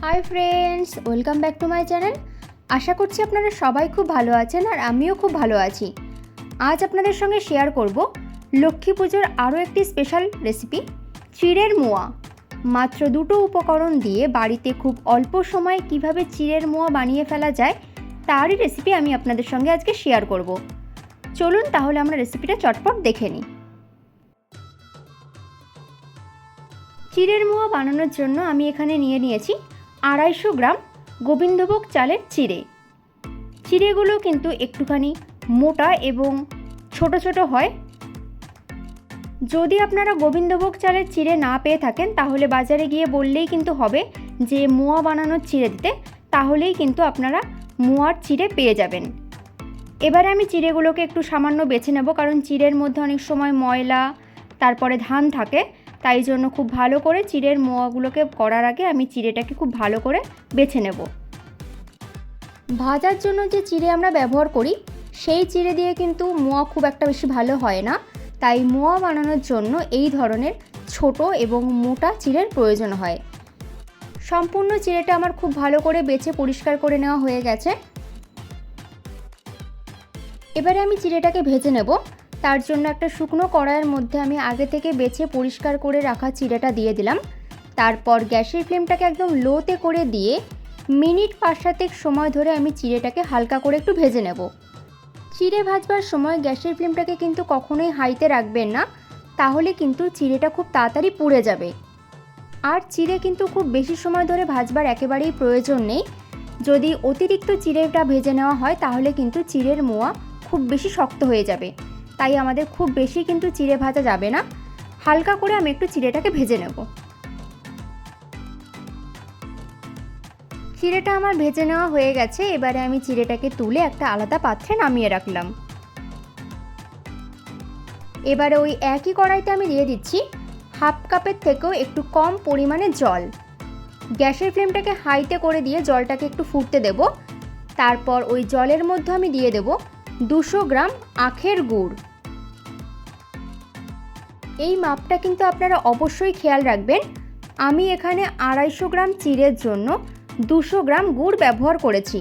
High friends, welcome back to my channel. আশা করছি আপনারা সবাই খুব ভালো আছেন আর আমিও খুব ভালো আছি। আজ আপনাদের সঙ্গে শেয়ার করব লক্ষ্মী পুজোর আরও একটি স্পেশাল রেসিপি, চিড়ের মোয়া। মাত্র দুটো উপকরণ দিয়ে বাড়িতে খুব অল্প সময়ে কিভাবে চিড়ের মোয়া বানিয়ে ফেলা যায় তারই রেসিপি আমি আপনাদের সঙ্গে আজকে শেয়ার করব। চলুন তাহলে আমরা রেসিপিটা চটপট দেখে নিই। চিড়ের মোয়া বানানোর জন্য আমি এখানে নিয়েছি 250 গ্রাম গোবিন্দভোগ চালের চিড়ে। চিড়েগুলো কিন্তু একটুখানি মোটা এবং ছোট ছোট হয়। যদি আপনারা গোবিন্দভোগ চালের চিড়ে না পেয়ে থাকেন তাহলে বাজারে গিয়ে বললেই কিন্তু হবে যে মোয়া বানানোর চিড়ে দিতে, তাহলেই কিন্তু আপনারা মোয়ার চিড়ে পেয়ে যাবেন। এবারে আমি চিড়েগুলোকে একটু সামান্য বেছে নেব, কারণ চিড়ের মধ্যে অনেক সময় ময়লা তারপরে ধান থাকে, তাই জন্য খুব ভালো করে চিড়ের মোয়াগুলোকে করার আগে আমি চিড়েটাকে খুব ভালো করে বেছে নেব। ভাজার জন্য যে চিড়ে আমরা ব্যবহার করি সেই চিড়ে দিয়ে কিন্তু মোয়া খুব একটা বেশি ভালো হয় না, তাই মোয়া বানানোর জন্য এই ধরনের ছোট এবং মোটা চিড়ের প্রয়োজন হয়। সম্পূর্ণ চিড়েটা আমার খুব ভালো করে বেছে পরিষ্কার করে নেওয়া হয়ে গেছে। এবারে আমি চিড়েটাকে ভেজে নেব। তার জন্য একটা শুকনো কড়াইয়ের মধ্যে আমি আগে থেকে বেছে পরিষ্কার করে রাখা চিড়েটা দিয়ে দিলাম। তারপর গ্যাসের ফ্লেমটাকে একদম লোতে করে দিয়ে মিনিট 5-7 সময় ধরে আমি চিড়েটাকে হালকা করে একটু ভেজে নেব। চিড়ে ভাজবার সময় গ্যাসের ফ্লেমটাকে কিন্তু কখনোই হাইতে রাখবেন না, তাহলে কিন্তু চিড়েটা খুব তাড়াতাড়ি পুড়ে যাবে। আর চিড়ে কিন্তু খুব বেশি সময় ধরে ভাজবার একেবারেই প্রয়োজন নেই। যদি অতিরিক্ত চিড়েটা ভেজে নেওয়া হয় তাহলে কিন্তু চিড়ের মোয়া খুব বেশি শক্ত হয়ে যাবে, তাই আমাদের খুব বেশি কিন্তু চিড়ে ভাজা যাবে না। হালকা করে আমি একটু চিড়েটাকে ভেজে নেব। চিড়েটা আমার ভেজে নেওয়া হয়ে গেছে। এবারে আমি চিড়েটাকে তুলে একটা আলাদা পাত্রে নামিয়ে রাখলাম। এবারে ওই একই কড়াইতে আমি দিয়ে দিচ্ছি 1/2 কাপের থেকেও একটু কম পরিমাণে জল। গ্যাসের ফ্লেমটাকে হাইতে করে দিয়ে জলটাকে একটু ফুটতে দেব। তারপর ওই জলের মধ্যে আমি দিয়ে দেব 200 গ্রাম আখের গুড়। এই মাপটা কিন্তু আপনারা অবশ্যই খেয়াল রাখবেন। আমি এখানে 250 গ্রাম চিড়ের জন্য 200 গ্রাম গুড় ব্যবহার করেছি।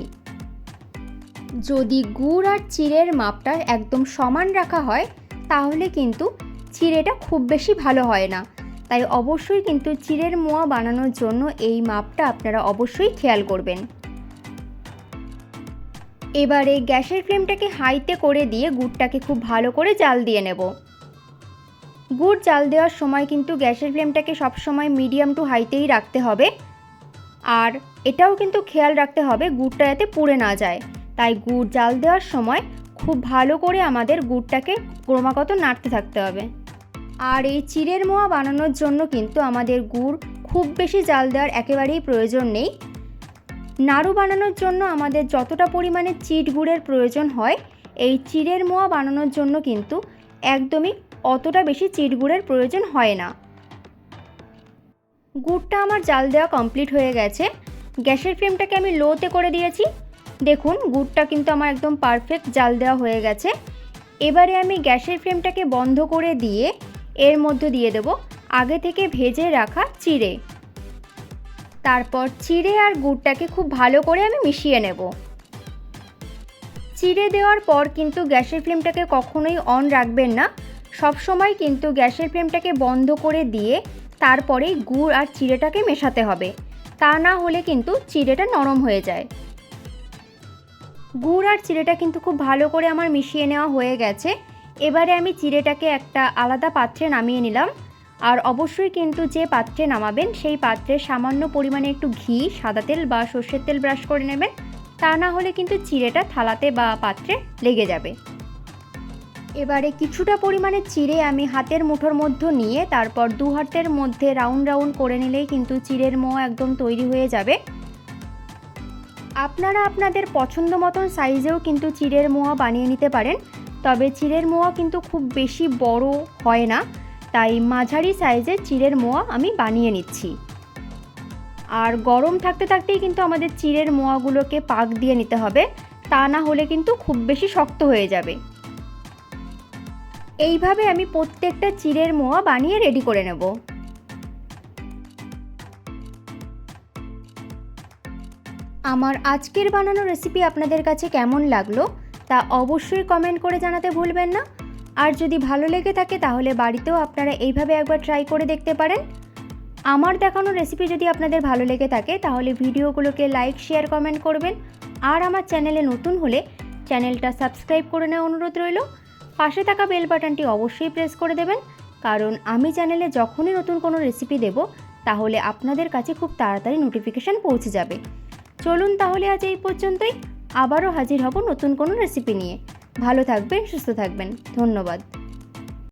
যদি গুড় আর চিড়ের মাপটা একদম সমান রাখা হয় তাহলে কিন্তু চিড়েটা খুব বেশি ভালো হয় না, তাই অবশ্যই কিন্তু চিড়ের মোয়া বানানোর জন্য এই মাপটা আপনারা অবশ্যই খেয়াল করবেন। এবারে গ্যাসের ফ্লেমটাকে হাইতে করে দিয়ে গুড়টাকে খুব ভালো করে জাল দিয়ে নেব। গুড় জাল দেওয়ার সময় কিন্তু গ্যাসের ফ্লেমটাকে সবসময় মিডিয়াম টু হাইতেই রাখতে হবে। আর এটাও কিন্তু খেয়াল রাখতে হবে গুড়টা যাতে পুড়ে না যায়, তাই গুড় জাল দেওয়ার সময় খুব ভালো করে আমাদের গুড়টাকে ক্রমাগত নাড়তে থাকতে হবে। আর এই চিড়ের মোয়া বানানোর জন্য কিন্তু আমাদের গুড় খুব বেশি জাল দেওয়ার একেবারেই প্রয়োজন নেই। নাড়ু বানানোর জন্য আমাদের যতটা পরিমাণে চিট গুড়ের প্রয়োজন হয়, এই চিড়ের মোয়া বানানোর জন্য কিন্তু একদমই অতটা বেশি চিট গুড়ের প্রয়োজন হয় না। গুড়টা আমার জাল দেওয়া কমপ্লিট হয়ে গেছে। গ্যাসের ফ্লেমটাকে আমি লোতে করে দিয়েছি। দেখুন গুড়টা কিন্তু আমার একদম পারফেক্ট জাল দেওয়া হয়ে গেছে। এবারে আমি গ্যাসের ফ্লেমটাকে বন্ধ করে দিয়ে এর মধ্যে দিয়ে দেব আগে থেকে ভেজে রাখা চিড়ে। তারপর চিড়ে আর গুড়টাকে খুব ভালো করে আমি মিশিয়ে নেব। চিড়ে দেওয়ার পর কিন্তু গ্যাসের ফ্লেমটাকে কখনোই অন রাখবেন না, সব সময় কিন্তু গ্যাসের ফ্লেমটাকে বন্ধ করে দিয়ে তারপরেই গুড় আর চিড়েটাকে মেশাতে হবে, তা না হলে কিন্তু চিড়েটা নরম হয়ে যায়। গুড় আর চিড়েটা কিন্তু খুব ভালো করে আমার মিশিয়ে নেওয়া হয়ে গেছে। এবারে আমি চিড়েটাকে একটা আলাদা পাত্রে নামিয়ে নিলাম। আর অবশ্যই কিন্তু যে পাত্রে নামাবেন সেই পাত্রে সামান্য পরিমাণে একটু ঘি, সাদা তেল বা সর্ষের তেল ব্রাশ করে নেবেন, তা না হলে কিন্তু চিড়েটা থালাতে বা পাত্রে লেগে যাবে। এবারে কিছুটা পরিমাণে চিড়ে আমি হাতের মুঠোর মধ্যে নিয়ে তারপর 2 হাতের মধ্যে রাউন্ড রাউন্ড করে নিলেই কিন্তু চিড়ের মোয়া একদম তৈরি হয়ে যাবে। আপনারা আপনাদের পছন্দ মতন সাইজেও কিন্তু চিড়ের মোয়া বানিয়ে নিতে পারেন, তবে চিড়ের মোয়া কিন্তু খুব বেশি বড় হয় না, তাই মাঝারি সাইজের চিড়ের মোয়া আমি বানিয়ে নিচ্ছি। আর গরম থাকতে থাকতেই কিন্তু আমাদের চিড়ের মোয়াগুলোকে পাক দিয়ে নিতে হবে, তা না হলে কিন্তু খুব বেশি শক্ত হয়ে যাবে। এইভাবে আমি প্রত্যেকটা চিড়ের মোয়া বানিয়ে রেডি করে নেব। আমার আজকের বানানো রেসিপি আপনাদের কাছে কেমন লাগলো তা অবশ্যই কমেন্ট করে জানাতে ভুলবেন না। আর যদি ভালো লেগে থাকে তাহলে বাড়িতেও আপনারা এইভাবে একবার ট্রাই করে দেখতে পারেন। আমার দেখানো রেসিপি যদি আপনাদের ভালো লেগে থাকে তাহলে ভিডিওগুলোকে লাইক, শেয়ার, কমেন্ট করবেন। আর আমার চ্যানেলে নতুন হলে চ্যানেলটা সাবস্ক্রাইব করে নেওয়ার অনুরোধ রইল। পাশে থাকা বেল বাটনটি অবশ্যই প্রেস করে দেবেন, কারণ আমি চ্যানেলে যখনই নতুন কোনো রেসিপি দেব তাহলে আপনাদের কাছে খুব তাড়াতাড়ি নোটিফিকেশান পৌঁছে যাবে। চলুন তাহলে আজ এই পর্যন্তই, আবারও হাজির হব নতুন কোনো রেসিপি নিয়ে। ভালো থাকবেন, সুস্থ থাকবেন, ধন্যবাদ।